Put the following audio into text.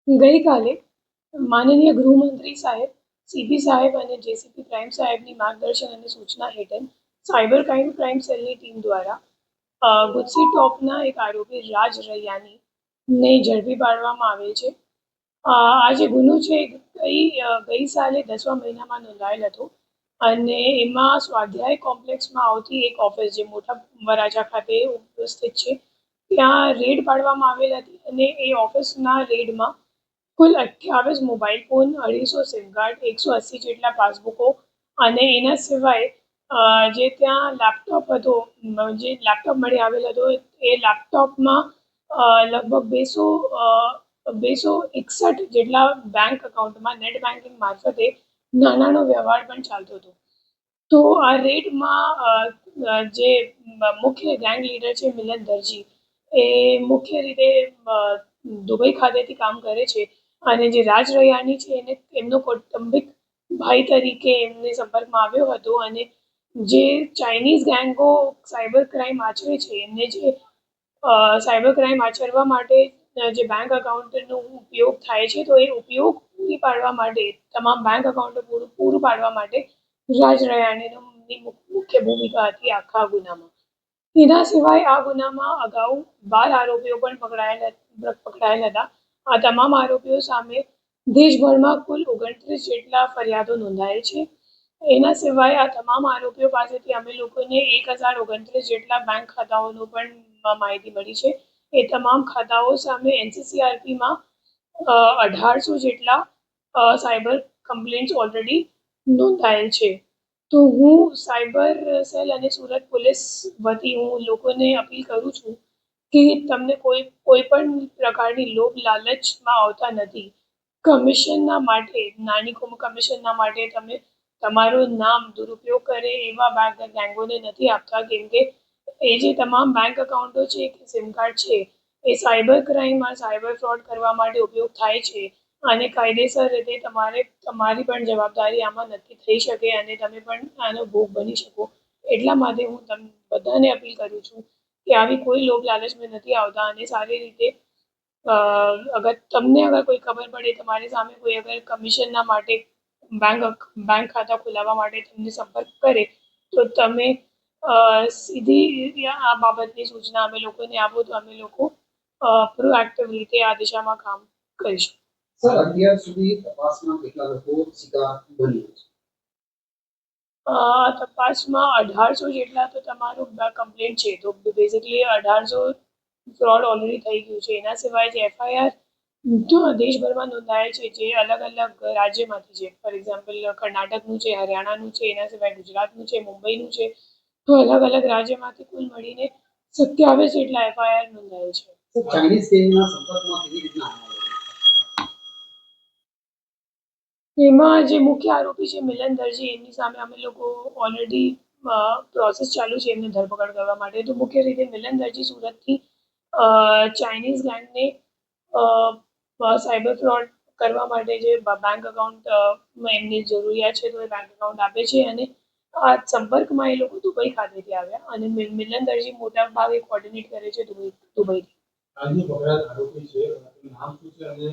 ગઈકાલે માનનીય ગૃહમંત્રી સાહેબ, સીપી સાહેબ અને જેસીપી ક્રાઇમ સાહેબની માર્ગદર્શન અને સૂચના હેઠળ સાયબર ક્રાઇમ સેલની ટીમ દ્વારા ગુજસી ટોપના એક આરોપી રાજ રૈયાનીને ઝડપી પાડવામાં આવેલ છે. આ જે ગુનો છે ગઈ સાલે 10મા મહિનામાં નોંધાયેલ હતો અને એમાં સ્વાધ્યાય કોમ્પ્લેક્સમાં આવતી એક ઓફિસ જે મોટા વરાછા ખાતે ઉપસ્થિત છે ત્યાં રેડ પાડવામાં આવેલ હતી અને એ ઓફિસના રેડમાં કુલ 28 મોબાઈલ ફોન, 250 સિમ કાર્ડ, 180 જેટલા પાસબુકો અને એના સિવાય જે ત્યાં લેપટોપ હતો, જે લેપટોપ મળી આવેલ હતો એ લેપટોપમાં લગભગ 261 જેટલા બેંક એકાઉન્ટમાં નેટ બેન્કિંગ મારફતે નાણાંનો વ્યવહાર પણ ચાલતો હતો. તો આ રેડમાં જે મુખ્ય ગેંગ લીડર છે મિલન દરજી, એ મુખ્ય રીતે દુબઈ ખાતેથી કામ કરે છે અને જે રાજ રૈયાની છે એને એમનો કૌટુંબિક ભાઈ તરીકે એમને સંપર્કમાં આવ્યો હતો અને જે ચાઇનીઝ ગેંગો સાયબર ક્રાઇમ આચરે છે એમને જે સાયબર ક્રાઇમ આચરવા માટે જે બેંક એકાઉન્ટનો ઉપયોગ થાય છે તો એ ઉપયોગ પૂરી પાડવા માટે તમામ બેંક એકાઉન્ટો પૂરું પાડવા માટે રાજ રૈયાણીની મુખ્ય ભૂમિકા હતી આખા ગુનામાં. એના સિવાય આ ગુનામાં અગાઉ 12 આરોપીઓ પણ પકડાયેલ હતા. આ તમામ આરોપીઓ સામે દેશભરમાં કુલ 29 જેટલા ફરિયાદો નોંધાયેલ છે. એના સિવાય આ તમામ આરોપીઓ પાસેથી અમે લોકોને 1029 જેટલા બેંક ખાતાઓનો પણ માહિતી મળી છે. એ તમામ ખાતાઓ સામે NCCRPમાં 1800 જેટલા સાયબર કમ્પ્લેન્ટ્સ ઓલરેડી નોંધાયેલ છે. તો હું સાયબર સેલ અને સુરત પોલીસ વતી હું લોકોને અપીલ કરું છું કે તમને કોઈ પણ પ્રકારની લોભ લાલચમાં આવતા નથી. કમિશનના માટે, નાની કમિશનના માટે તમે તમારું નામ દુરુપયોગ કરે એવા ગેંગોને નથી આપતા, કેમ કે એ જે તમામ બેંક એકાઉન્ટો છે કે સિમ કાર્ડ છે એ સાયબર ક્રાઇમમાં સાયબર ફ્રોડ કરવા માટે ઉપયોગ થાય છે અને કાયદેસર રીતે તમારી પણ જવાબદારી આમાં નથી થઈ શકે અને તમે પણ આનો ભોગ બની શકો. એટલા માટે હું બધાને અપીલ કરું છું કે આવી કોઈ લોભ લાલચમાં નથી આવતા અને સારી રીતે અગર કોઈ ખબર પડે તમારી સામે કોઈ અગર કમિશનના માટે બેંક ખાતા ખોલાવવા માટે તમને સંપર્ક કરે તો તમે સીધી આ બાબતની સૂચના અમે લોકોને આપો તો અમે લોકો પ્રોએક્ટિવ રીતે આ દિશામાં કામ કરીશું. સર, અત્યાર સુધી તપાસમાં કેટલા લોકો શિકાર બન્યા છે? તપાસમાં 1800 જેટલા તો તમારું કમ્પ્લેન્ટ છે, તો બેઝિકલી 1800 ફ્રોડ ઓલરેડી થઈ ગયું છે. એના સિવાય જે FIR દેશભરમાં નોંધાયેલ છે જે અલગ અલગ રાજ્યમાંથી છે, ફોર એક્ઝામ્પલ કર્ણાટકનું છે, હરિયાણાનું છે, એના સિવાય ગુજરાતનું છે, મુંબઈનું છે, તો અલગ અલગ રાજ્યમાંથી કુલ મળીને 27 જેટલા FIR નોંધાયેલ છે. ચાઇનીઝ ગેંગના સંપર્કમાં કેવી રીતના આવ્યા? એમાં જે મુખ્ય આરોપી છે મિલન દરજી, એમની સામે અમે લોકો ઓલરેડી પ્રોસેસ ચાલુ છે એમને ધરપકડ કરવા માટે. તો મુખ્ય રીતે મિલન દરજી સુરતથી ચાઇનીઝ ગેંગને સાયબર ફ્રોડ કરવા માટે જે બેંક એકાઉન્ટમાં એમની જરૂરિયાત છે તો એ બેંક એકાઉન્ટ આપે છે અને આ સંપર્કમાં એ લોકો દુબઈ ખાતેથી આવ્યા અને મિલન દરજી મોટા ભાગે કોર્ડિનેટ કરે છે દુબઈથી. આજનો પકડાયેલ આરોપી છે, નામ શું છે અને